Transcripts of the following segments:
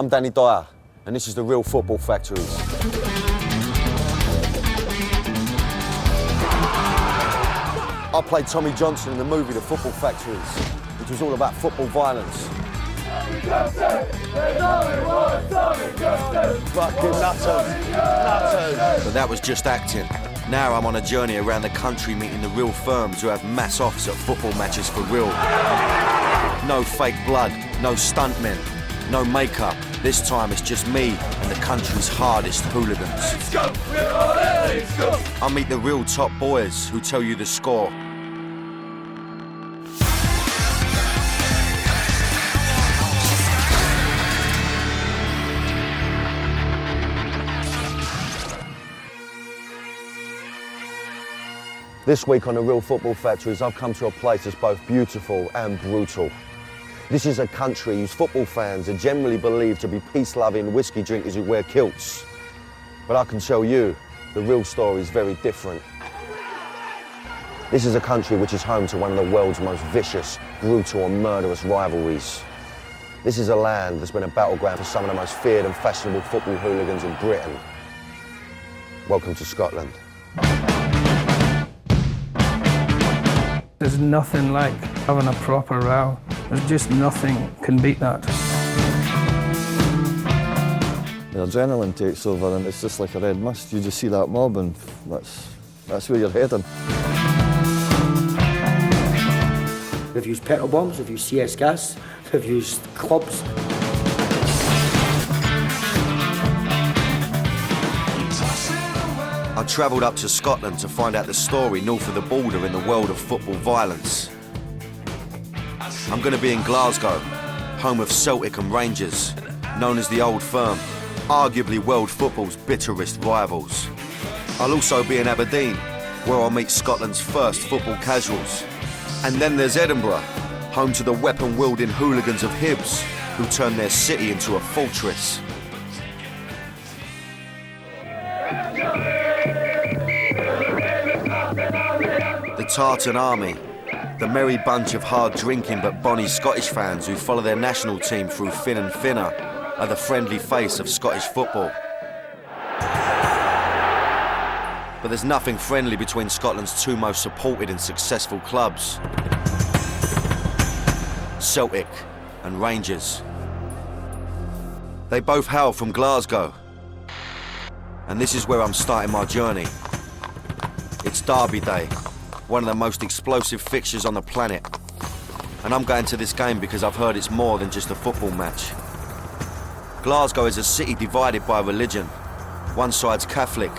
I'm Danny Dyer, and this is the Real Football Factories. I played Tommy Johnson in the movie The Football Factories, which was all about football violence. Fucking nutters. But that was just acting. Now I'm on a journey around the country meeting the real firms who have mass offs at football matches for real. No fake blood, no stuntmen, no makeup. This time it's just me and the country's hardest hooligans. Let's go. We're on it. Let's go. I meet the real top boys who tell you the score. This week on the Real Football Factories, I've come to a place that's both beautiful and brutal. This is a country whose football fans are generally believed to be peace-loving whiskey drinkers who wear kilts. But I can tell you, the real story is very different. This is a country which is home to one of the world's most vicious, brutal and murderous rivalries. This is a land that's been a battleground for some of the most feared and fashionable football hooligans in Britain. Welcome to Scotland. There's nothing like having a proper row. There's just nothing can beat that. The adrenaline takes over and it's just like a red mist. You just see that mob and that's where you're heading. We've used petrol bombs, we've used CS gas, we've used clubs. I travelled up to Scotland to find out the story north of the border in the world of football violence. I'm going to be in Glasgow, home of Celtic and Rangers, known as the Old Firm, arguably world football's bitterest rivals. I'll also be in Aberdeen, where I'll meet Scotland's first football casuals. And then there's Edinburgh, home to the weapon-wielding hooligans of Hibs, who turned their city into a fortress. The Tartan Army, the merry bunch of hard-drinking but bonny Scottish fans who follow their national team through thin and thinner, are the friendly face of Scottish football. But there's nothing friendly between Scotland's two most supported and successful clubs, Celtic and Rangers. They both hail from Glasgow, and this is where I'm starting my journey. It's Derby Day, one of the most explosive fixtures on the planet. And I'm going to this game because I've heard it's more than just a football match. Glasgow is a city divided by religion. One side's Catholic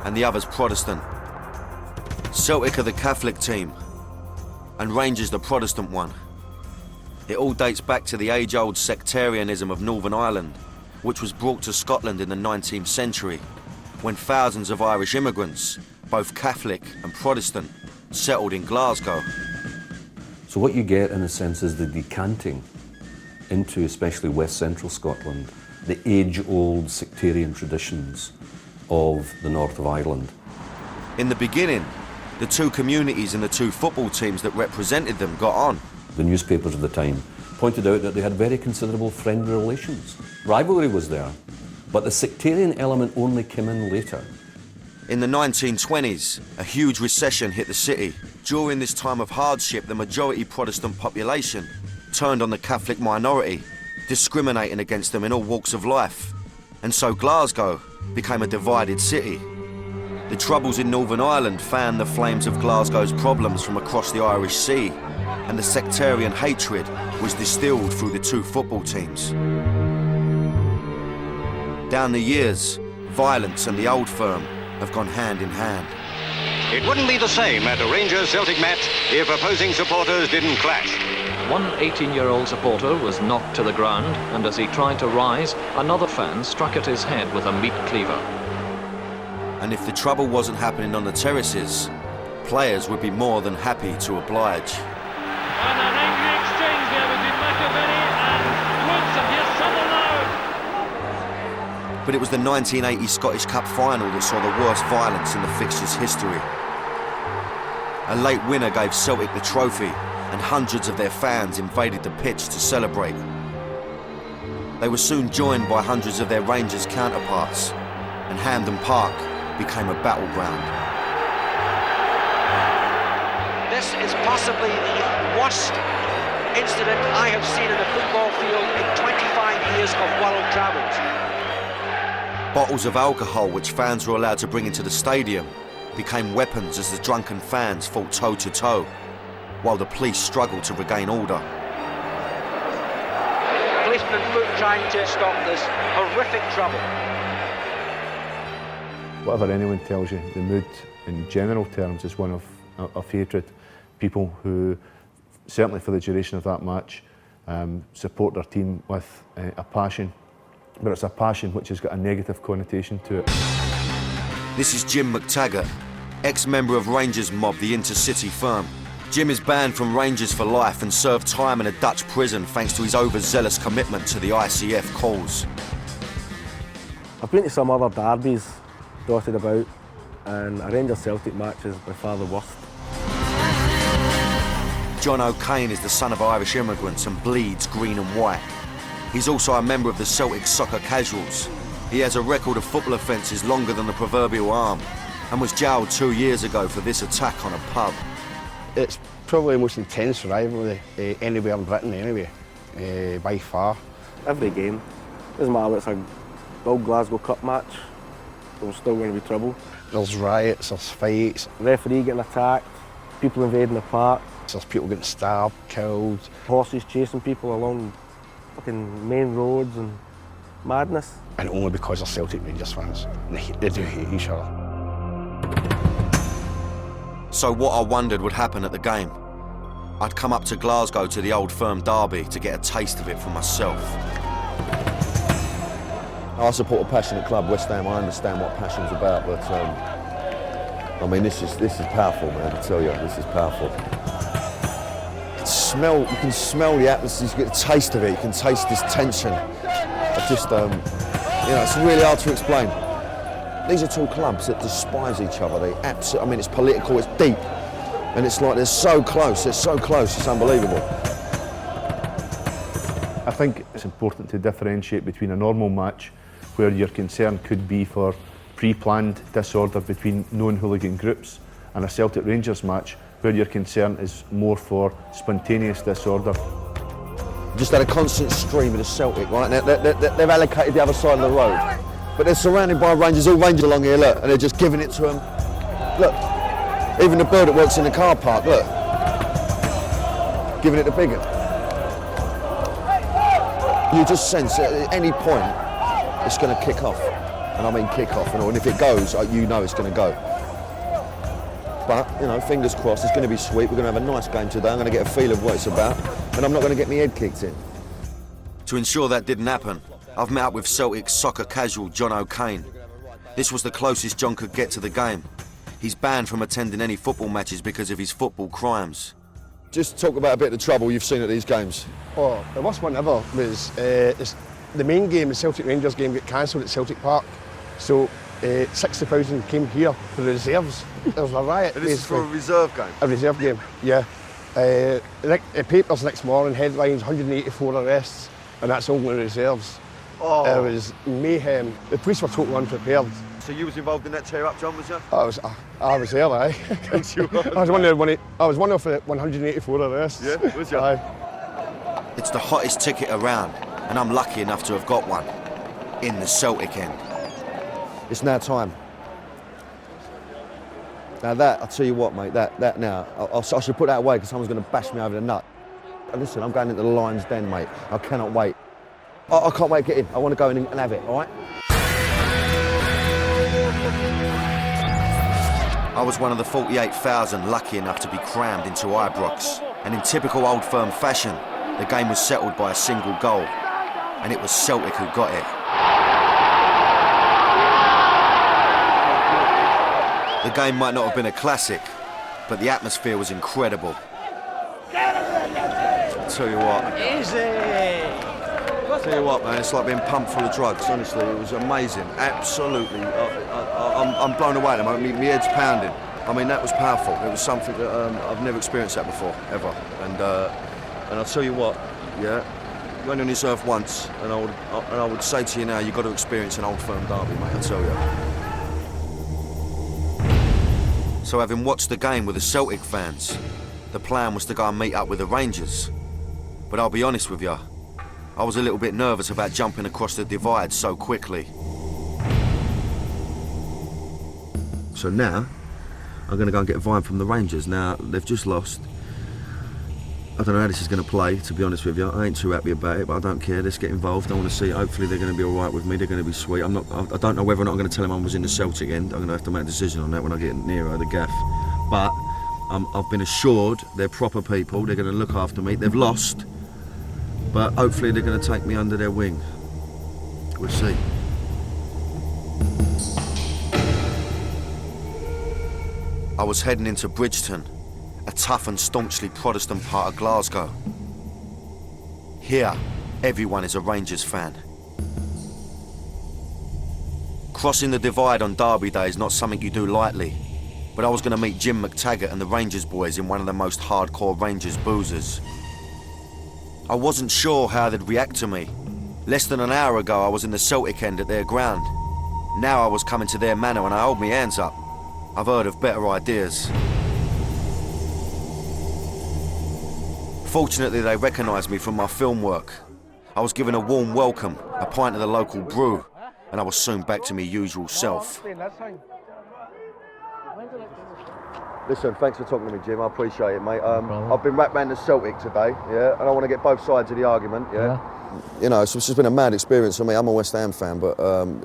and the other's Protestant. Celtic are the Catholic team and Rangers the Protestant one. It all dates back to the age-old sectarianism of Northern Ireland, which was brought to Scotland in the 19th century, when thousands of Irish immigrants, both Catholic and Protestant, settled in Glasgow. So what you get, in a sense, is the decanting into, especially West Central Scotland, the age-old sectarian traditions of the north of Ireland. In the beginning, the two communities and the two football teams that represented them got on. The newspapers of the time pointed out that they had very considerable friendly relations. Rivalry was there, but the sectarian element only came in later. In the 1920s, a huge recession hit the city. During this time of hardship, the majority Protestant population turned on the Catholic minority, discriminating against them in all walks of life. And so Glasgow became a divided city. The troubles in Northern Ireland fanned the flames of Glasgow's problems from across the Irish Sea, and the sectarian hatred was distilled through the two football teams. Down the years, violence and the Old Firm have gone hand in hand. It wouldn't be the same at a Rangers-Celtic match if opposing supporters didn't clash. One 18-year-old supporter was knocked to the ground, and as he tried to rise, another fan struck at his head with a meat cleaver. And if the trouble wasn't happening on the terraces, players would be more than happy to oblige. And an angry exchange there between McAvenny and Woods, and here's Sutherland now. But it was the 1980 Scottish Cup final that saw the worst violence in the fixture's history. A late winner gave Celtic the trophy, and hundreds of their fans invaded the pitch to celebrate. They were soon joined by hundreds of their Rangers counterparts, and Hampden Park became a battleground. This is possibly the worst incident I have seen in a football field in 25 years of world travels. Bottles of alcohol which fans were allowed to bring into the stadium became weapons as the drunken fans fought toe-to-toe, while the police struggled to regain order. Policemen foot trying to stop this horrific trouble. Whatever anyone tells you, the mood in general terms is one of hatred. People who, certainly for the duration of that match, support their team with a passion, but it's a passion which has got a negative connotation to it. This is Jim McTaggart, ex-member of Rangers mob, the Intercity firm. Jim is banned from Rangers for life and served time in a Dutch prison thanks to his overzealous commitment to the ICF cause. I've been to some other derbies dotted about, and a Rangers-Celtic match is by far the worst. John O'Kane is the son of Irish immigrants and bleeds green and white. He's also a member of the Celtic Soccer Casuals. He has a record of football offences longer than the proverbial arm and was jailed 2 years ago for this attack on a pub. It's probably the most intense rivalry anywhere in Britain anyway, by far. Every game, doesn't matter if it's a Old Glasgow Cup match, there's still going to be trouble. There's riots, there's fights. Referee getting attacked, people invading the park. There's people getting stabbed, killed. Horses chasing people along fucking main roads and madness. And only because they're Celtic Rangers fans. They do hate each other. So what I wondered would happen at the game. I'd come up to Glasgow to the Old Firm derby to get a taste of it for myself. I support a passionate club, West Ham. I understand what passion's about, but I mean, this is powerful, man. I tell you, this is powerful. You can smell the atmosphere. You get a taste of it. You can taste this tension. I just, it's really hard to explain. These are two clubs that despise each other. They absolutely, I mean, it's political, it's deep, and it's like they're so close. It's unbelievable. I think it's important to differentiate between a normal match where your concern could be for pre-planned disorder between known hooligan groups and a Celtic Rangers match where your concern is more for spontaneous disorder. Just had a constant stream of the Celtic, right? They've allocated the other side of the road, but they're surrounded by Rangers, all Rangers along here, look, and they're just giving it to them. Look, even the bird that works in the car park, look, giving it to Biggin. You just sense at any point it's going to kick off, and I mean kick off, and if it goes, you know it's going to go. But, fingers crossed, it's going to be sweet. We're going to have a nice game today. I'm going to get a feel of what it's about, and I'm not going to get my head kicked in. To ensure that didn't happen, I've met up with Celtic soccer casual John O'Kane. This was the closest John could get to the game. He's banned from attending any football matches because of his football crimes. Just talk about a bit of the trouble you've seen at these games. Oh, the worst one ever was the main game, the Celtic Rangers game, got cancelled at Celtic Park. So 60,000 came here for the reserves. There was a riot. And this is for a reserve game? A reserve game, yeah. Papers next morning, headlines, 184 arrests, and that's only reserves. Oh. It was mayhem. The police were totally unprepared. So you was involved in that tear-up, John, was you? I was there, aye. I was one of the 184 arrests. Yeah, was you? Aye. It's the hottest ticket around, and I'm lucky enough to have got one. In the Celtic end. It's now time. Now that, I'll tell you what, mate, that now, I should put that away because someone's going to bash me over the nut. Listen, I'm going into the Lion's Den, mate. I cannot wait. I can't wait to get in. I want to go in and have it, all right? I was one of the 48,000 lucky enough to be crammed into Ibrox. And in typical Old Firm fashion, the game was settled by a single goal. And it was Celtic who got it. The game might not have been a classic, but the atmosphere was incredible. I'll tell you what. I'll tell you what, man, it's like being pumped full of drugs, honestly. It was amazing, absolutely. I'm blown away at the moment, my head's pounding. I mean, that was powerful. It was something that I've never experienced that before, ever. And I'll tell you what, yeah, You're only on this earth once, and I would say to you now, you've got to experience an Old Firm derby, mate, I tell you. So having watched the game with the Celtic fans, the plan was to go and meet up with the Rangers. But I'll be honest with you, I was a little bit nervous about jumping across the divide so quickly. So now, I'm going to go and get a vibe from the Rangers. Now, they've just lost. I don't know how this is going to play, to be honest with you. I ain't too happy about it, but I don't care. Let's get involved. I want to see. Hopefully they're going to be all right with me. They're going to be sweet. I don't know whether or not I'm going to tell them I was in the Celtic end. I'm going to have to make a decision on that when I get nearer the gaff. But I've been assured they're proper people. They're going to look after me. They've lost, but hopefully they're going to take me under their wing. We'll see. I was heading into Bridgeton, a tough and staunchly Protestant part of Glasgow. Here, everyone is a Rangers fan. Crossing the divide on Derby Day is not something you do lightly, but I was going to meet Jim McTaggart and the Rangers boys in one of the most hardcore Rangers boozers. I wasn't sure how they'd react to me. Less than an hour ago, I was in the Celtic end at their ground. Now I was coming to their manor and I hold my hands up. I've heard of better ideas. Fortunately, they recognised me from my film work. I was given a warm welcome, a pint of the local brew, and I was soon back to my usual self. Listen, thanks for talking to me, Jim. I appreciate it, mate. I've been wrapped around the Celtic today, yeah, and I want to get both sides of the argument, yeah. You know, it's just been a mad experience for me. I'm a West Ham fan, but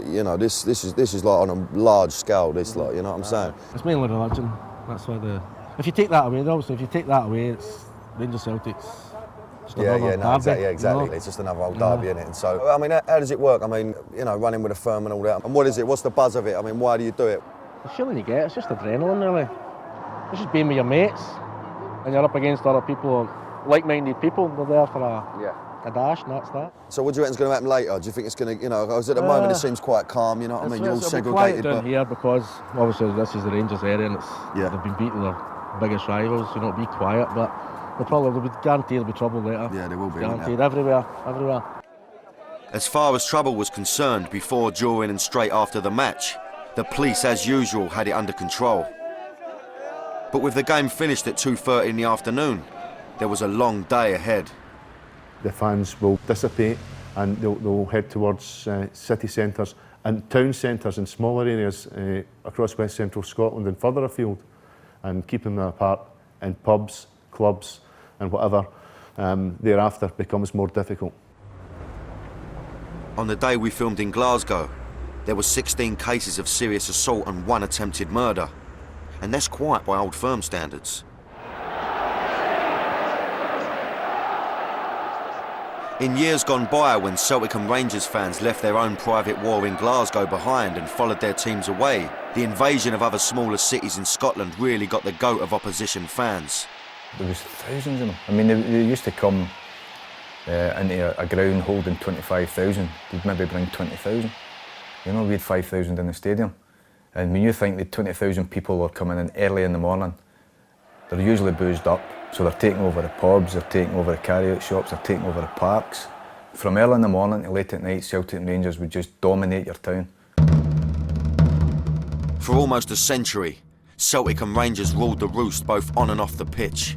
you know, this is like on a large scale. This, like, you know what I'm saying? It's mainly religion. That's why if you take that away, obviously, if you take that away, it's Rangers Celtics. Exactly. You know? It's just another old derby, isn't it? And so, I mean, how does it work? I mean, you know, running with a firm and all that. And what is it? What's the buzz of it? I mean, why do you do it? The feeling you get, it's just adrenaline, really. It's just being with your mates, and you're up against other people, like-minded people. They're there for a dash, and that's that. So what do you reckon's going to happen later? Do you think it's going to, you know, because at the moment it seems quite calm, you know what I mean? You're all segregated. Down here because obviously this is the Rangers area and they've been beating their biggest rivals, you know, it'll be quiet, but there'll be guaranteed there'll be trouble later. Yeah, there will be. Guaranteed, everywhere. As far as trouble was concerned, before, during and straight after the match, the police, as usual, had it under control. But with the game finished at 2:30 in the afternoon, there was a long day ahead. The fans will dissipate and they'll head towards city centres and town centres in smaller areas across West Central Scotland and further afield, and keeping them apart in pubs, clubs and whatever thereafter becomes more difficult. On the day we filmed in Glasgow, there were 16 cases of serious assault and 1 attempted murder. And that's quiet by Old Firm standards. In years gone by, when Celtic and Rangers fans left their own private war in Glasgow behind and followed their teams away, the invasion of other smaller cities in Scotland really got the goat of opposition fans. There was thousands of them. I mean, they used to come into a ground holding 25,000. They'd maybe bring 20,000. You know, we had 5,000 in the stadium. And when you think that 20,000 people are coming in early in the morning, they're usually boozed up. So they're taking over the pubs, they're taking over the carry-out shops, they're taking over the parks. From early in the morning to late at night, Celtic and Rangers would just dominate your town. For almost a century, Celtic and Rangers ruled the roost both on and off the pitch.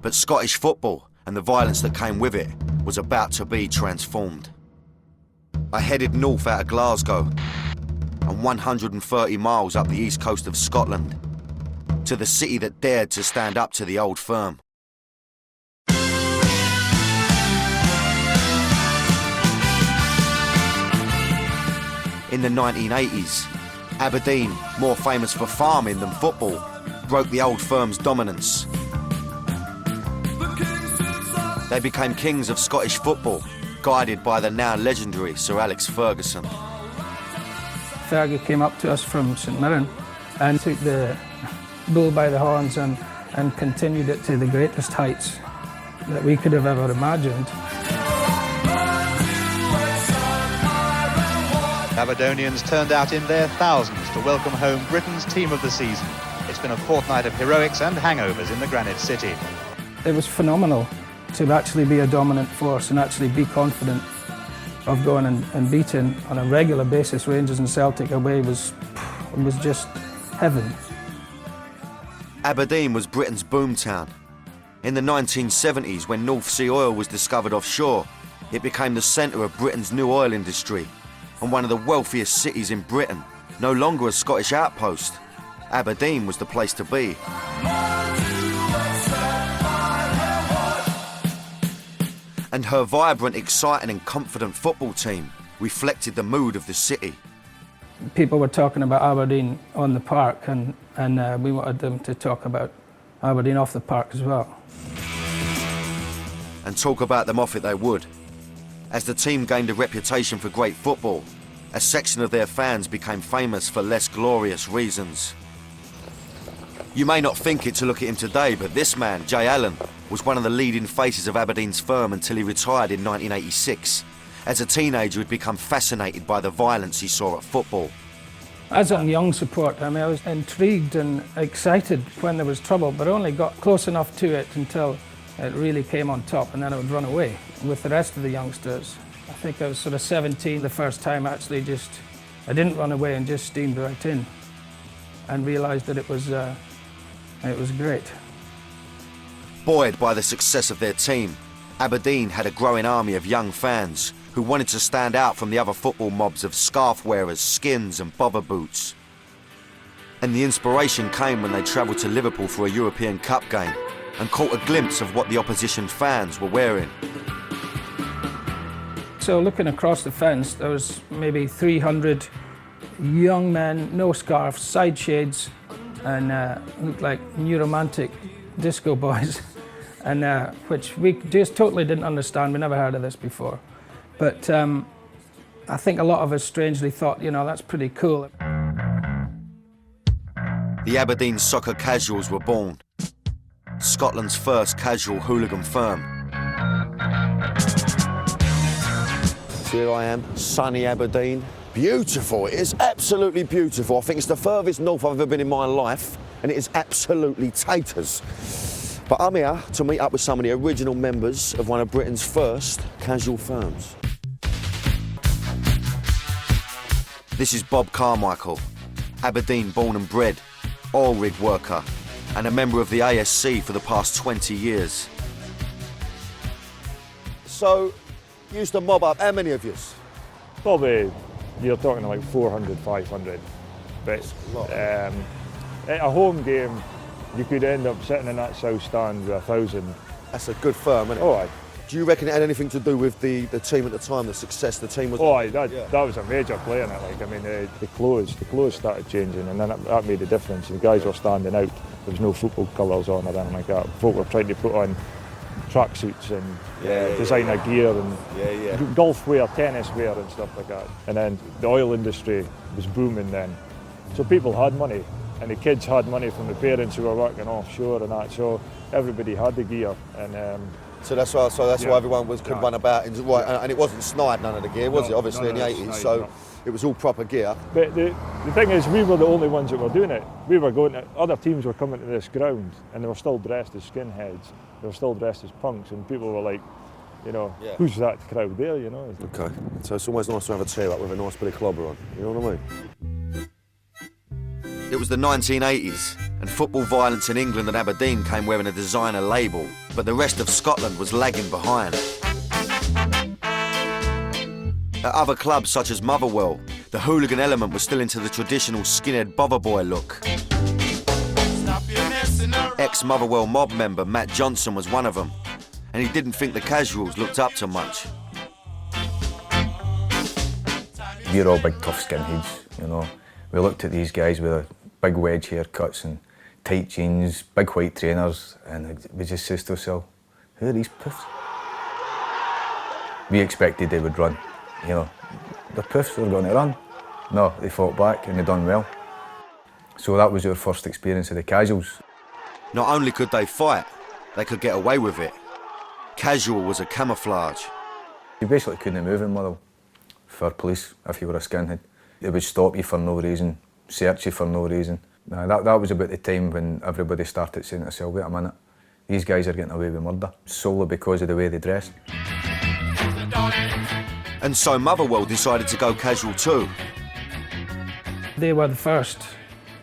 But Scottish football and the violence that came with it was about to be transformed. I headed north out of Glasgow and 130 miles up the east coast of Scotland to the city that dared to stand up to the Old Firm. In the 1980s, Aberdeen, more famous for farming than football, broke the Old Firm's dominance. They became kings of Scottish football, guided by the now legendary Sir Alex Ferguson. Fergie came up to us from St Mirren and took the bull by the horns and continued it to the greatest heights that we could have ever imagined. Aberdonians turned out in their thousands to welcome home Britain's team of the season. It's been a fortnight of heroics and hangovers in the Granite City. It was phenomenal. to actually be a dominant force and actually be confident of going and beating on a regular basis Rangers and Celtic away was just heaven. Aberdeen was Britain's boomtown. In the 1970s, when North Sea oil was discovered offshore, it became the centre of Britain's new oil industry and one of the wealthiest cities in Britain, no longer a Scottish outpost. Aberdeen was the place to be. And her vibrant, exciting and confident football team reflected the mood of the city. People were talking about Aberdeen on the park, and we wanted them to talk about Aberdeen off the park as well. And talk about them off it they would. As the team gained a reputation for great football, a section of their fans became famous for less glorious reasons. You may not think it to look at him today, but this man, Jay Allen, was one of the leading faces of Aberdeen's firm until he retired in 1986. As a teenager, he'd become fascinated by the violence he saw at football. As a young supporter, I was intrigued and excited when there was trouble, but only got close enough to it until it really came on top, and then I would run away with the rest of the youngsters. I think I was sort of 17 the first time, actually. I didn't run away and just steamed right in and realised that it was great. Buoyed by the success of their team, Aberdeen had a growing army of young fans who wanted to stand out from the other football mobs of scarf wearers, skins and bother boots. And the inspiration came when they travelled to Liverpool for a European Cup game and caught a glimpse of what the opposition fans were wearing. So looking across the fence, there was maybe 300 young men, no scarves, side shades, and looked like new romantic disco boys, and which we just totally didn't understand. We never heard of this before. But I think a lot of us strangely thought, that's pretty cool. The Aberdeen Soccer Casuals were born, Scotland's first casual hooligan firm. Here I am, sunny Aberdeen. Beautiful, it is absolutely beautiful. I think it's the furthest north I've ever been in my life, and it is absolutely taters. But I'm here to meet up with some of the original members of one of Britain's first casual firms. This is Bob Carmichael, Aberdeen born and bred, oil rig worker, and a member of the ASC for the past 20 years. So, you used to mob up, how many of you? Probably, you're talking like 400, 500. But at a home game, you could end up sitting in that south stand with 1,000. That's a good firm, isn't it? Oh, aye. Do you reckon it had anything to do with the team at the time, the success the team was? Oh, aye, that was a major play in it. The clothes started changing, and then that made a difference. The guys were standing out. There was no football colours on or anything like that. Folk were trying to put on tracksuits and designer gear and golf wear, tennis wear and stuff like that. And then the oil industry was booming then. So people had money, and the kids had money from the parents who were working offshore and that. So everybody had the gear. And so that's why everyone could run about. And it wasn't snide, none of the gear, was it? Obviously in the 80s. So it was all proper gear. But the thing is, we were the only ones that were doing it. We were going. Other teams were coming to this ground, and they were still dressed as skinheads. They were still dressed as punks, and people were like, who's that crowd there? Okay. So it's always nice to have a tear up with a nice bit of clobber on. You know what I mean? It was the 1980s, and football violence in England and Aberdeen came wearing a designer label, but the rest of Scotland was lagging behind. At other clubs such as Motherwell, the hooligan element was still into the traditional skinhead bother boy look. Ex-Motherwell mob member Matt Johnson was one of them, and he didn't think the casuals looked up to much. We're all big tough skinheads, We looked at these guys with big wedge haircuts and tight jeans, big white trainers, and we just says to ourselves, who are these puffs? We expected they would run, the puffs were going to run. No, they fought back and they done well. So that was our first experience of the casuals. Not only could they fight, they could get away with it. Casual was a camouflage. You basically couldn't move in Motherwell for police if you were a skinhead. They would stop you for no reason, search you for no reason. That was about the time when everybody started saying to themselves, wait a minute, these guys are getting away with murder solely because of the way they dress. And so Motherwell decided to go casual too. They were the first,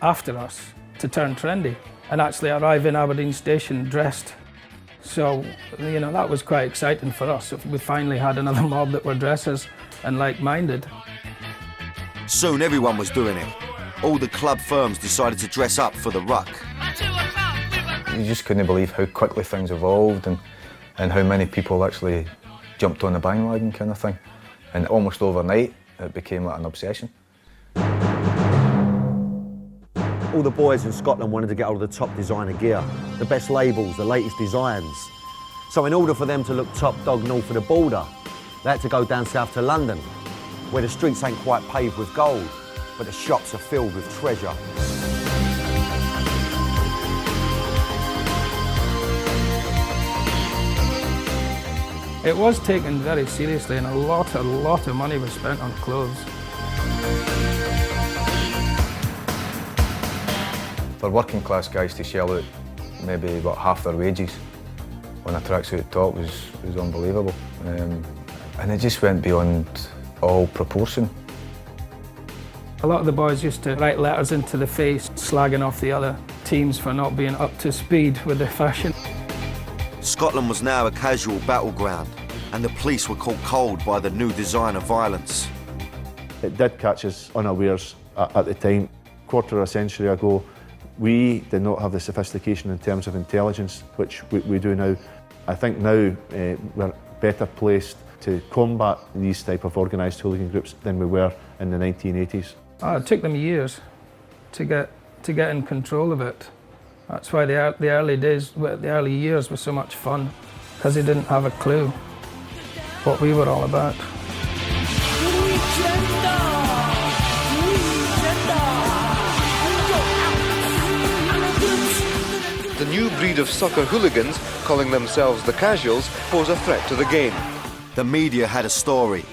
after us, to turn trendy and actually arrive in Aberdeen Station dressed. So, you know, that was quite exciting for us. We finally had another mob that were dressers and like-minded. Soon everyone was doing it. All the club firms decided to dress up for the ruck. You just couldn't believe how quickly things evolved and how many people actually jumped on the bandwagon kind of thing. And almost overnight, it became like an obsession. All the boys in Scotland wanted to get hold of the top designer gear, the best labels, the latest designs. So in order for them to look top dog north of the border, they had to go down south to London, where the streets ain't quite paved with gold, but the shops are filled with treasure. It was taken very seriously and a lot of money was spent on clothes. For working class guys to shell out maybe about half their wages on a tracksuit top was unbelievable. And it just went beyond all proportion. A lot of the boys used to write letters into the face, slagging off the other teams for not being up to speed with the fashion. Scotland was now a casual battleground, and the police were caught cold by the new design of violence. It did catch us unawares at the time. Quarter of a century ago, we did not have the sophistication in terms of intelligence, which we do now. I think now we're better placed to combat these type of organised hooligan groups than we were in the 1980s. It took them years to get in control of it. That's why the early days, the early years were so much fun, because they didn't have a clue what we were all about. The new breed of soccer hooligans, calling themselves the Casuals, pose a threat to the game. The media had a story.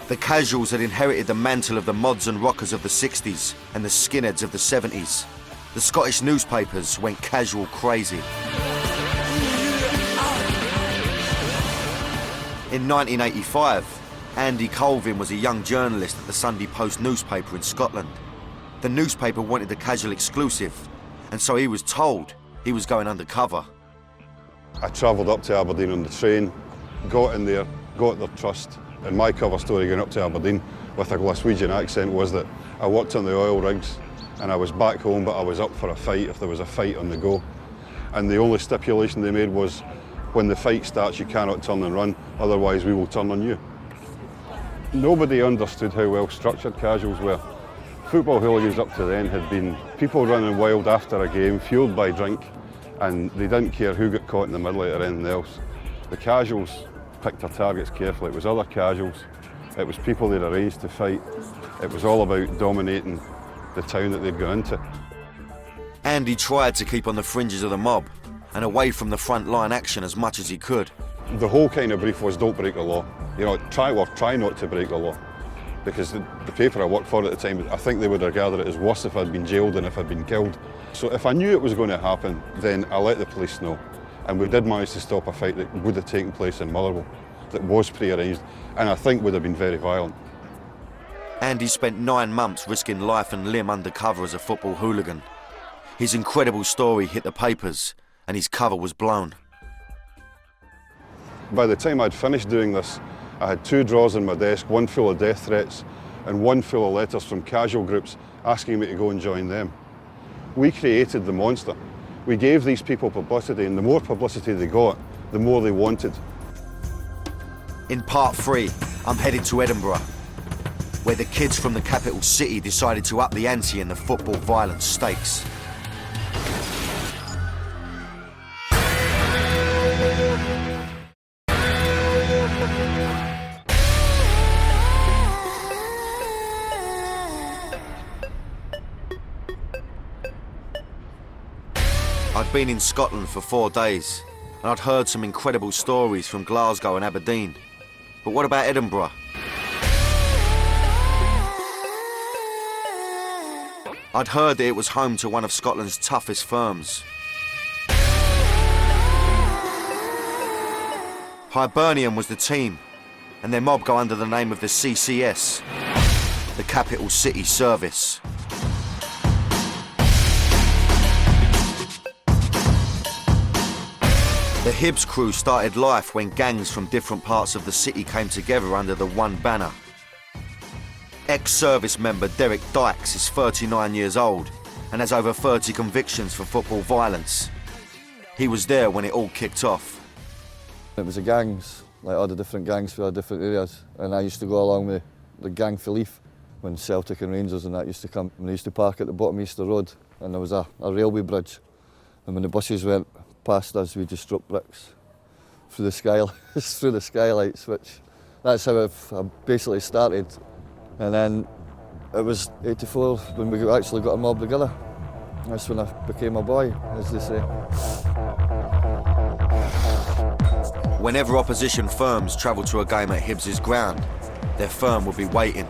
The Casuals had inherited the mantle of the mods and rockers of the 60s and the skinheads of the 70s. The Scottish newspapers went casual crazy. In 1985, Andy Colvin was a young journalist at the Sunday Post newspaper in Scotland. The newspaper wanted the casual exclusive, and so he was told he was going undercover. I travelled up to Aberdeen on the train, got in there, got their trust, and my cover story going up to Aberdeen with a Glaswegian accent was that I worked on the oil rigs and I was back home, but I was up for a fight if there was a fight on the go. And the only stipulation they made was, when the fight starts, you cannot turn and run, otherwise we will turn on you. Nobody understood how well structured casuals were. Football hooligans up to then had been people running wild after a game, fueled by drink, and they didn't care who got caught in the middle or anything else. The casuals picked their targets carefully. It was other casuals, it was people they'd arranged to fight. It was all about dominating the town that they'd gone into. Andy tried to keep on the fringes of the mob and away from the front line action as much as he could. The whole kind of brief was, don't break the law. You know, try not to break the law. Because the paper I worked for at the time, I think they would regard it as worse if I'd been jailed than if I'd been killed. So if I knew it was going to happen, then I let the police know. And we did manage to stop a fight that would have taken place in Motherwell, that was pre-arranged, and I think would have been very violent. Andy spent 9 months risking life and limb undercover as a football hooligan. His incredible story hit the papers, and his cover was blown. By the time I'd finished doing this, I had 2 drawers in my desk, one full of death threats and one full of letters from casual groups asking me to go and join them. We created the monster. We gave these people publicity, and the more publicity they got, the more they wanted. In part 3, I'm headed to Edinburgh, where the kids from the capital city decided to up the ante in the football violence stakes. I'd been in Scotland for 4 days, and I'd heard some incredible stories from Glasgow and Aberdeen. But what about Edinburgh? I'd heard that it was home to one of Scotland's toughest firms. Hibernian was the team, and their mob go under the name of the CCS, the Capital City Service. The Hibs crew started life when gangs from different parts of the city came together under the one banner. Ex-service member Derek Dykes is 39 years old and has over 30 convictions for football violence. He was there when it all kicked off. It was the gangs, like all the different gangs for different areas, and I used to go along with the gang for Leaf when Celtic and Rangers and that used to come. And they used to park at the bottom of Easter Road, and there was a railway bridge, and when the buses went past us, we just dropped bricks through the skylights, that's how I basically started. And then it was 84 when we actually got a mob together. That's when I became a boy, as they say. Whenever opposition firms travel to a game at Hibs' ground, their firm will be waiting,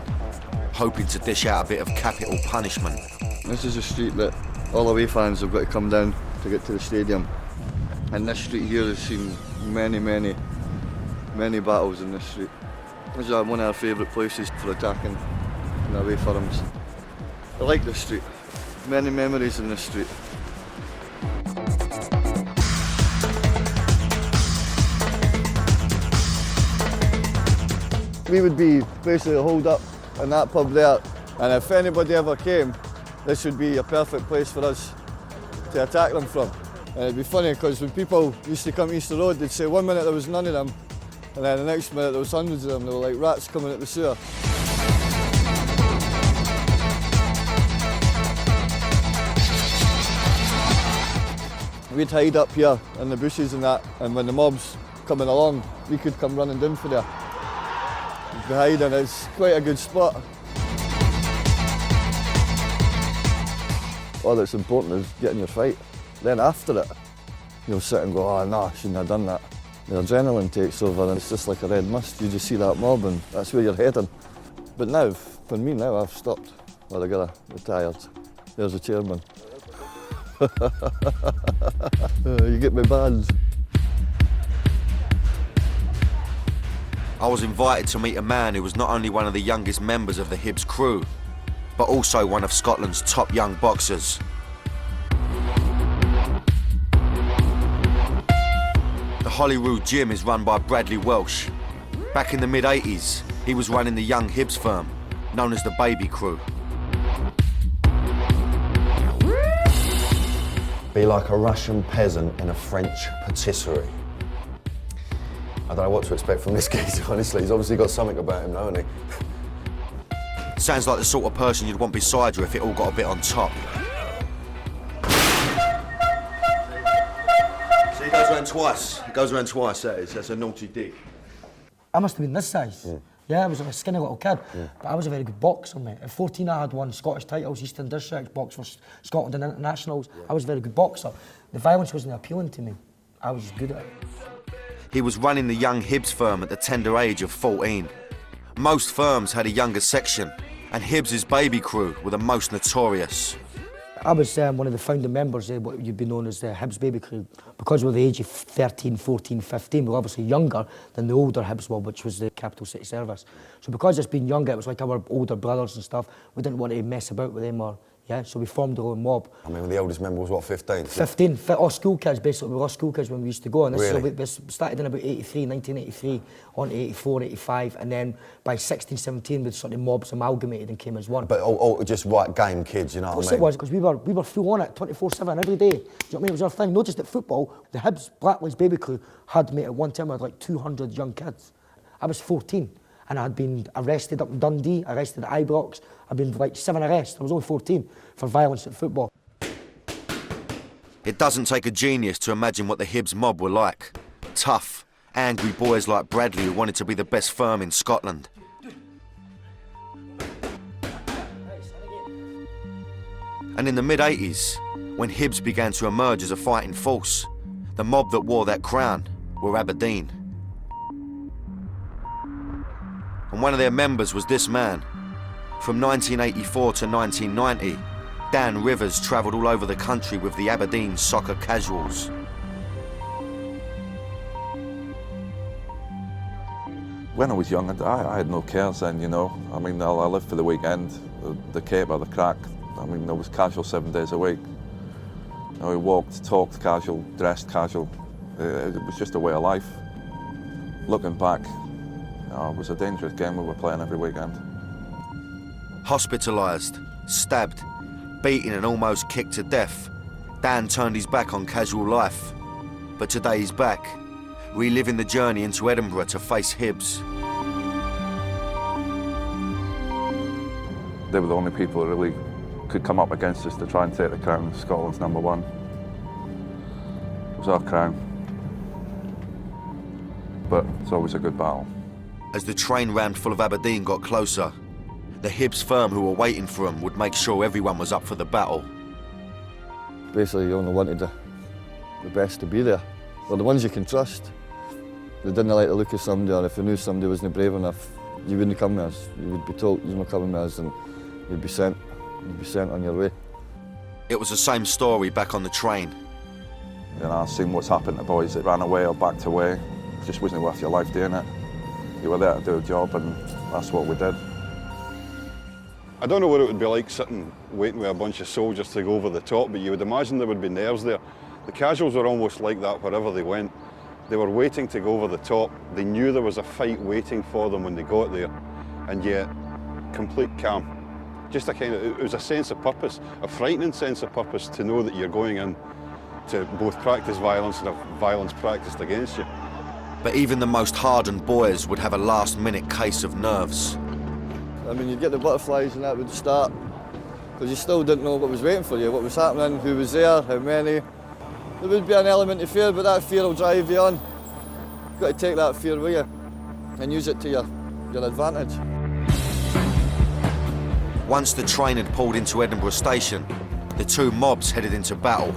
hoping to dish out a bit of capital punishment. This is a street that all away fans have got to come down to get to the stadium. And this street here has seen many battles in this street. This is one of our favourite places for attacking and away firms. I like this street. Many memories in this street. We would be basically holed up in that pub there, and if anybody ever came, this would be a perfect place for us to attack them from. And it'd be funny because when people used to come to Easter Road, they'd say 1 minute there was none of them, and then the next minute there was hundreds of them. They were like rats coming out the sewer. We'd hide up here in the bushes and that, and when the mob's coming along, we could come running down for there. We'd be hiding, it's quite a good spot. All that's important is getting your fight. Then after it, you'll sit and go, oh no, I shouldn't have done that. The adrenaline takes over and it's just like a red mist. You just see that mob and that's where you're heading. But now, for me now, I've stopped altogether, retired. There's the chairman. You get my bands. I was invited to meet a man who was not only one of the youngest members of the Hibs crew, but also one of Scotland's top young boxers. The Holyrood Gym is run by Bradley Welsh. Back in the mid-80s, he was running the young Hibs firm, known as the Baby Crew. Be like a Russian peasant in a French patisserie. I don't know what to expect from this geezer, honestly. He's obviously got something about him, hasn't he? Sounds like the sort of person you'd want beside you if it all got a bit on top. See, he goes around twice. He goes around twice, that is. That's a naughty dig. I must have been this size. Yeah, I was a skinny little kid, but I was a very good boxer, mate. At 14, I had won Scottish titles, Eastern Districts, boxed for Scotland and internationals. I was a very good boxer. The violence wasn't appealing to me. I was just good at it. He was running the young Hibs firm at the tender age of 14. Most firms had a younger section, and Hibs' Baby Crew were the most notorious. I was one of the founding members of what you'd be known as the Hibs Baby Crew. Because we were the age of 13, 14, 15, we were obviously younger than the older Hibs were, which was the Capital City Service. So because it's been younger, it was like our older brothers and stuff. We didn't want to mess about with them so we formed a little mob. I mean, the oldest member was what, 15? 15, all school kids basically. We were all school kids when we used to go. And this really? we started in about 1983, on to 84, 85, and then by 16, 17, the sort of mobs amalgamated and came as one. But all just right game kids, you know what I mean? Of course it was, because we were full on it, 24/7, every day. Do you know what I mean? It was our thing. Noticed that football, the Hibs Blacklist Baby Crew had, mate, at one time, I had like 200 young kids. I was 14. And I had been arrested up in Dundee, arrested at Ibrox. I'd been like 7 arrests. I was only 14 for violence at football. It doesn't take a genius to imagine what the Hibs mob were like. Tough, angry boys like Bradley who wanted to be the best firm in Scotland. And in the mid-80s, when Hibs began to emerge as a fighting force, the mob that wore that crown were Aberdeen. And one of their members was this man. From 1984 to 1990, Dan Rivers travelled all over the country with the Aberdeen Soccer Casuals. When I was young, I had no cares then, you know. I mean, I lived for the weekend, the caper, the crack. I mean, I was casual 7 days a week. You know, we walked, talked casual, dressed casual. It was just a way of life. Looking back, you know, it was a dangerous game we were playing every weekend. Hospitalised, stabbed, beaten and almost kicked to death, Dan turned his back on casual life. But today he's back, reliving the journey into Edinburgh to face Hibs. They were the only people who really could come up against us to try and take the crown of Scotland's #1. It was our crown. But it's always a good battle. As the train ran full of Aberdeen got closer, the Hibs firm who were waiting for him would make sure everyone was up for the battle. Basically, you only wanted the best to be there, or the ones you can trust. They didn't like the look of somebody, or if you knew somebody wasn't brave enough, you wouldn't come with us. You would be told you're not coming with us, and you'd be sent on your way. It was the same story back on the train. You know, I've seen what's happened to boys that ran away or backed away. It just wasn't worth your life doing it. You were there to do a job, and that's what we did. I don't know what it would be like sitting waiting with a bunch of soldiers to go over the top, but you would imagine there would be nerves there. The casuals were almost like that wherever they went. They were waiting to go over the top. They knew there was a fight waiting for them when they got there, and yet complete calm. Just a kind of, it was a sense of purpose, a frightening sense of purpose to know that you're going in to both practice violence and have violence practiced against you. But even the most hardened boys would have a last-minute case of nerves. I mean, you'd get the butterflies and that would start, because you still didn't know what was waiting for you, what was happening, who was there, how many. There would be an element of fear, but that fear will drive you on. You've got to take that fear with you and use it to your advantage. Once the train had pulled into Edinburgh station, the two mobs headed into battle.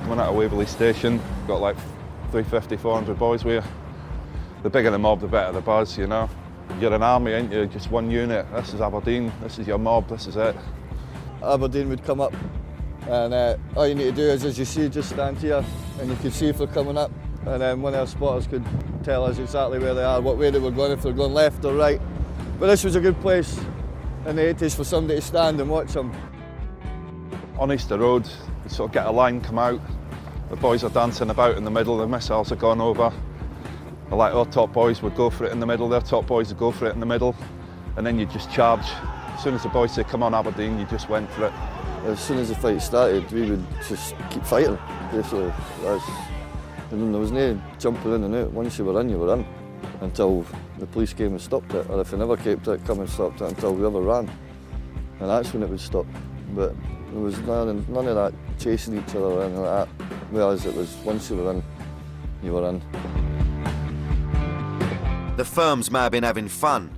Went out of Waverley Station, got like 350, 400 boys with you. The bigger the mob, the better the buzz, you know. You're an army, ain't you? Just one unit. This is Aberdeen, this is your mob, this is it. Aberdeen would come up, and all you need to do is, as you see, just stand here, and you can see if they're coming up, and then one of our spotters could tell us exactly where they are, what way they were going, if they're going left or right. But this was a good place in the 80s for somebody to stand and watch them. On Easter Road, you sort of get a line come out, the boys are dancing about in the middle, the missiles are gone over. Like our top boys would go for it in the middle, their top boys would go for it in the middle, and then you just charge. As soon as the boys say, come on Aberdeen, you just went for it. As soon as the fight started, we would just keep fighting, basically. And there was no jumping in and out. Once you were in, until the police came and stopped it, or if they never kept it, come and stopped it until whoever ran. And that's when it would stop. But there was none of that chasing each other or anything like that. Whereas it was, once you were in, you were in. The firms may have been having fun,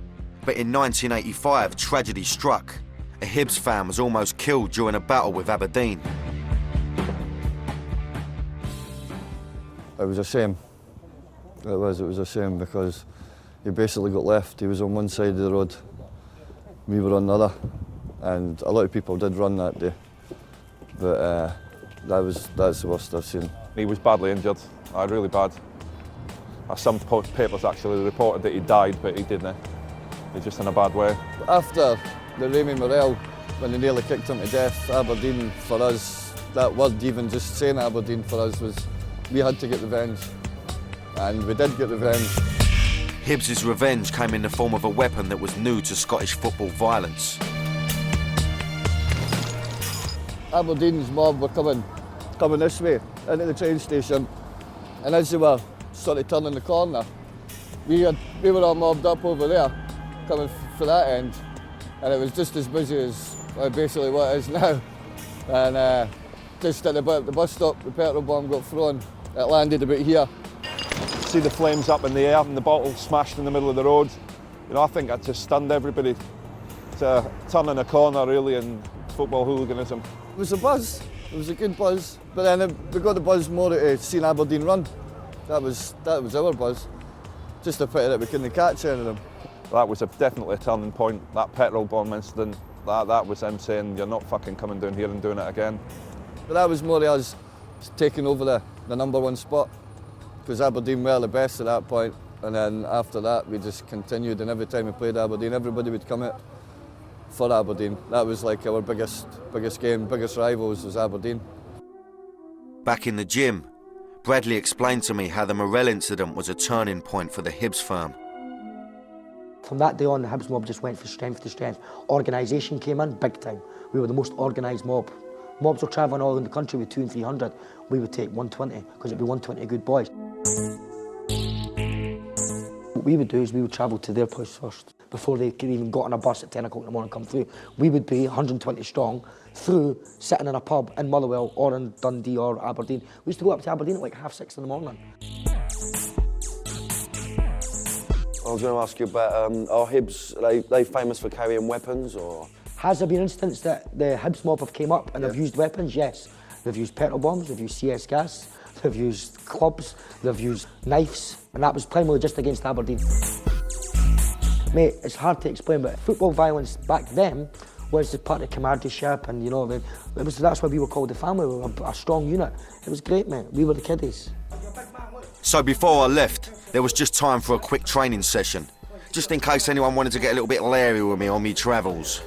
but in 1985, tragedy struck. A Hibs fan was almost killed during a battle with Aberdeen. It was a shame. It was a shame, because he basically got left. He was on one side of the road, we were on the other, and a lot of people did run that day. But that's the worst I've seen. He was badly injured, really bad. Some papers actually reported that he died, but he didn't. He's just in a bad way. After the Remy Morrell, when they nearly kicked him to death, Aberdeen for us, that word even just saying Aberdeen for us was, we had to get revenge. And we did get revenge. Hibs' revenge came in the form of a weapon that was new to Scottish football violence. Aberdeen's mob were coming this way, into the train station, and as they were sort of turning the corner, we were all mobbed up over there, coming for that end, and it was just as busy as basically what it is now. And just at the bus stop, the petrol bomb got thrown. It landed about here. See the flames up in the air and the bottle smashed in the middle of the road. You know, I think that just stunned everybody to turn in a corner, really, in football hooliganism. It was a buzz. It was a good buzz, but then we got the buzz more to seeing Aberdeen run. That was our buzz. Just a pity that we couldn't catch any of them. That was definitely a turning point. That petrol bomb incident, that was them saying, you're not fucking coming down here and doing it again. But that was more us taking over the number one spot, because Aberdeen were the best at that point, and then after that we just continued, and every time we played Aberdeen, everybody would come out for Aberdeen. That was like our biggest game, biggest rivals was Aberdeen. Back in the gym, Bradley explained to me how the Morel incident was a turning point for the Hibs firm. From that day on, the Hibs mob just went from strength to strength. Organisation came in big time. We were the most organised mob. Mobs were travelling all in the country with 200 and 300. We would take 120, because it'd be 120 good boys. What we would do is we would travel to their place first, before they could even got on a bus at 10 o'clock in the morning and come through. We would be 120 strong, through sitting in a pub in Motherwell or in Dundee or Aberdeen. We used to go up to Aberdeen at like 6:30 in the morning. I was going to ask you about, are Hibs, are they famous for carrying weapons, or? Has there been instances that the Hibs mob have came up and have used weapons? Yes. They've used petrol bombs, they've used CS gas, they've used clubs, they've used knives, and that was primarily just against Aberdeen. Mate, it's hard to explain, but football violence back then was the part of camaraderie, and you know, that's why we were called the family. We were a strong unit. It was great, mate. We were the kiddies. So before I left, there was just time for a quick training session, just in case anyone wanted to get a little bit leery with me on me travels.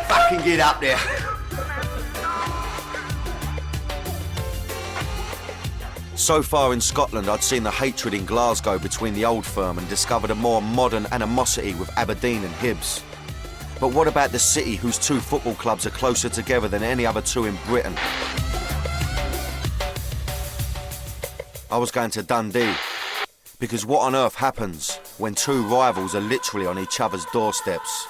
Fucking get up there. So far in Scotland, I'd seen the hatred in Glasgow between the old firm and discovered a more modern animosity with Aberdeen and Hibs. But what about the city whose two football clubs are closer together than any other two in Britain? I was going to Dundee, because what on earth happens when two rivals are literally on each other's doorsteps?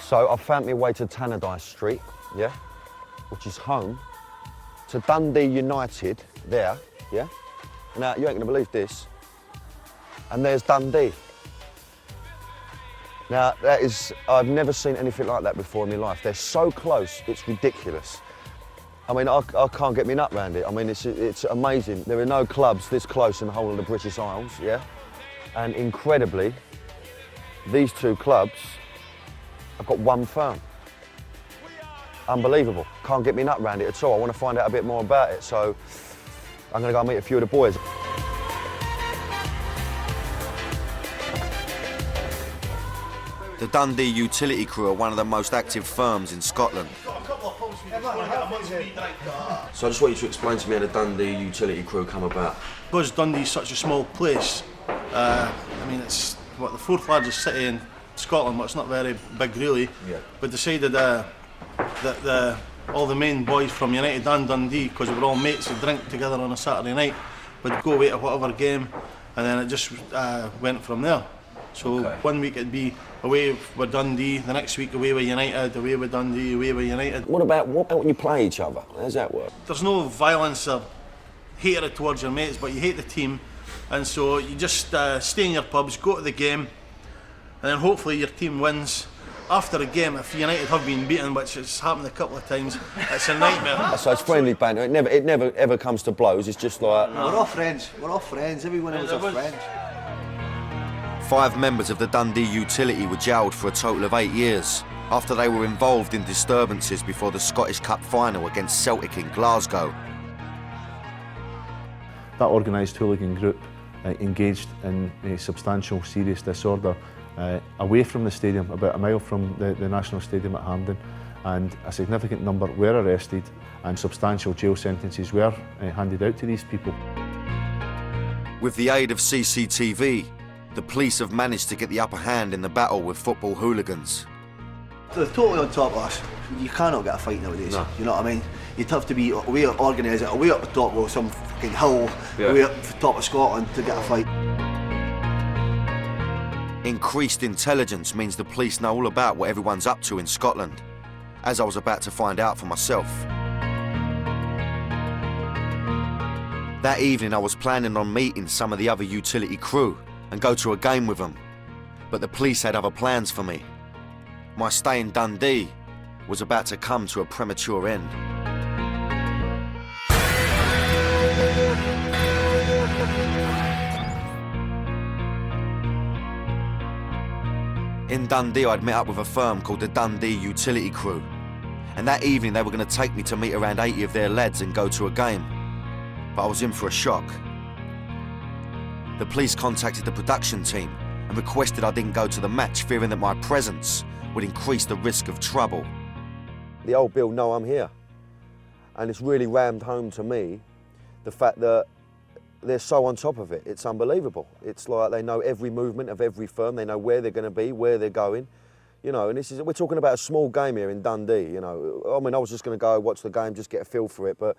So I found my way to Tannadice Street, yeah, which is home to Dundee United there, yeah. Now, you ain't gonna believe this. And there's Dundee. Now, I've never seen anything like that before in my life. They're so close, it's ridiculous. I mean, I can't get my nut round it. I mean, it's amazing. There are no clubs this close in the whole of the British Isles, yeah? And incredibly, these two clubs have got one firm. Unbelievable. Can't get me nut round it at all. I want to find out a bit more about it, so I'm going to go and meet a few of the boys. The Dundee Utility Crew are one of the most active firms in Scotland. So I just want you to explain to me how the Dundee Utility Crew come about. Because Dundee's such a small place, I mean, it's the fourth largest city in Scotland, but it's not very big really. Yeah. We decided that all the main boys from United and Dundee, because we were all mates, would drink together on a Saturday night, would go away to whatever game, and then it just went from there. So one week it'd be away with Dundee, the next week away with United, away with Dundee, away with United. What about when you play each other? How does that work? There's no violence or hatred towards your mates, but you hate the team, and so you just stay in your pubs, go to the game, and then hopefully your team wins. After a game, if United have been beaten, which has happened a couple of times, it's a nightmare. So it's friendly banter. It never ever comes to blows. It's just like we're all friends. We're all friends. Everyone was our friends. 5 members of the Dundee Utility were jailed for a total of 8 years after they were involved in disturbances before the Scottish Cup final against Celtic in Glasgow. That organised hooligan group engaged in a substantial serious disorder away from the stadium, about a mile from the National Stadium at Hampden, and a significant number were arrested and substantial jail sentences were handed out to these people. With the aid of CCTV, the police have managed to get the upper hand in the battle with football hooligans. They're totally on top of us. You cannot get a fight nowadays. No. You know what I mean? You'd have to be way organised, way up the top of some fucking hill, way up the top of Scotland to get a fight. Increased intelligence means the police know all about what everyone's up to in Scotland, as I was about to find out for myself. That evening I was planning on meeting some of the other utility crew and go to a game with them, but the police had other plans for me. My stay in Dundee was about to come to a premature end. In Dundee, I'd met up with a firm called the Dundee Utility Crew. And that evening, they were going to take me to meet around 80 of their lads and go to a game. But I was in for a shock. The police contacted the production team and requested I didn't go to the match, fearing that my presence would increase the risk of trouble. The old Bill know I'm here. And it's really rammed home to me the fact that they're so on top of it. It's unbelievable. It's like they know every movement of every firm. They know where they're going to be, where they're going. You know, and we're talking about a small game here in Dundee. You know, I mean, I was just going to go watch the game, just get a feel for it. But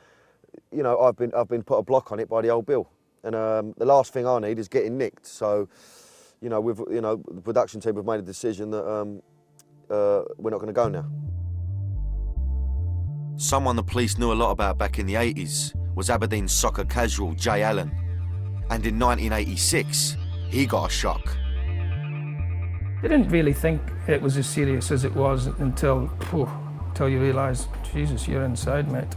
you know, I've been put a block on it by the old Bill. And the last thing I need is getting nicked. So, you know, the production team have made a decision that we're not going to go now. Someone the police knew a lot about back in the 80s was Aberdeen soccer casual Jay Allen. And in 1986, he got a shock. I didn't really think it was as serious as it was until you realise, Jesus, you're inside, mate.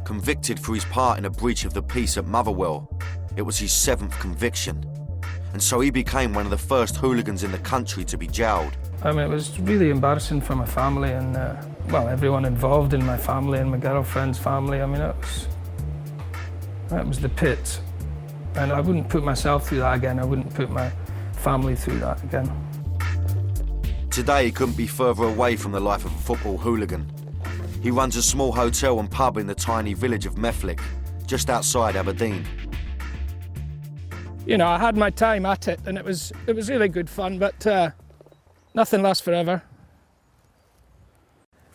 Convicted for his part in a breach of the peace at Motherwell, it was his 7th conviction. And so he became one of the first hooligans in the country to be jailed. I mean, it was really embarrassing for my family and, well, everyone involved in my family and my girlfriend's family. I mean, that was the pit. And I wouldn't put myself through that again. I wouldn't put my family through that again. Today, he couldn't be further away from the life of a football hooligan. He runs a small hotel and pub in the tiny village of Methlick, just outside Aberdeen. You know, I had my time at it, and it was really good fun, but nothing lasts forever.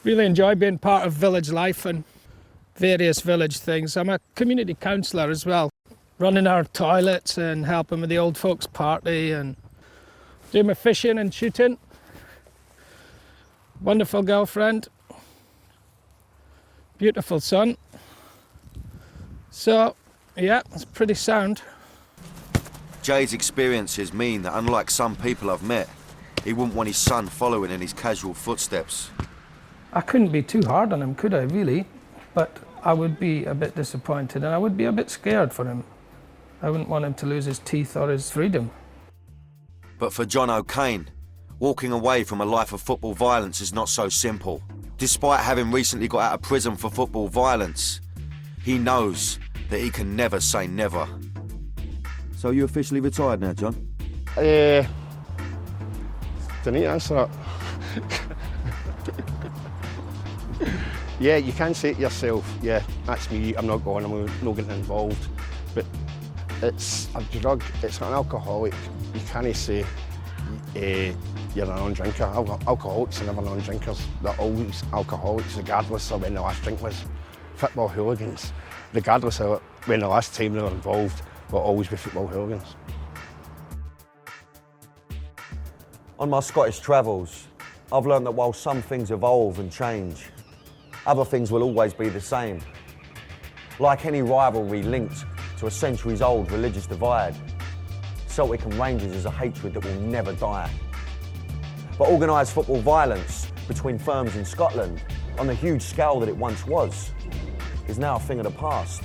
Really enjoy being part of village life and various village things. I'm a community councillor as well, running our toilets and helping with the old folks party and doing my fishing and shooting. Wonderful girlfriend. Beautiful son. So, yeah, it's pretty sound. Jay's experiences mean that unlike some people I've met, he wouldn't want his son following in his casual footsteps. I couldn't be too hard on him, could I, really? But I would be a bit disappointed and I would be a bit scared for him. I wouldn't want him to lose his teeth or his freedom. But for John O'Kane, walking away from a life of football violence is not so simple. Despite having recently got out of prison for football violence, he knows that he can never say never. So you officially retired now, John? Don't need to answer that. Yeah, you can say to yourself, yeah, that's me, I'm not going, I'm not getting involved. But it's a drug, it's an alcoholic. You can't say you're a non-drinker. Alcoholics are never non-drinkers. They're always alcoholics, regardless of when the last drink was. Football hooligans, regardless of when the last time they were involved, will always be football hooligans. On my Scottish travels, I've learned that while some things evolve and change, other things will always be the same. Like any rivalry linked to a centuries-old religious divide, Celtic and Rangers is a hatred that will never die. But organised football violence between firms in Scotland, on the huge scale that it once was, is now a thing of the past.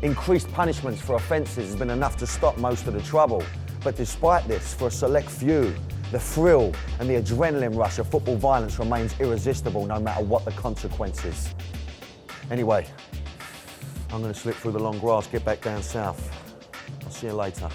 Increased punishments for offences has been enough to stop most of the trouble. But despite this, for a select few, the thrill and the adrenaline rush of football violence remains irresistible no matter what the consequences. Anyway, I'm going to slip through the long grass, get back down south. I'll see you later.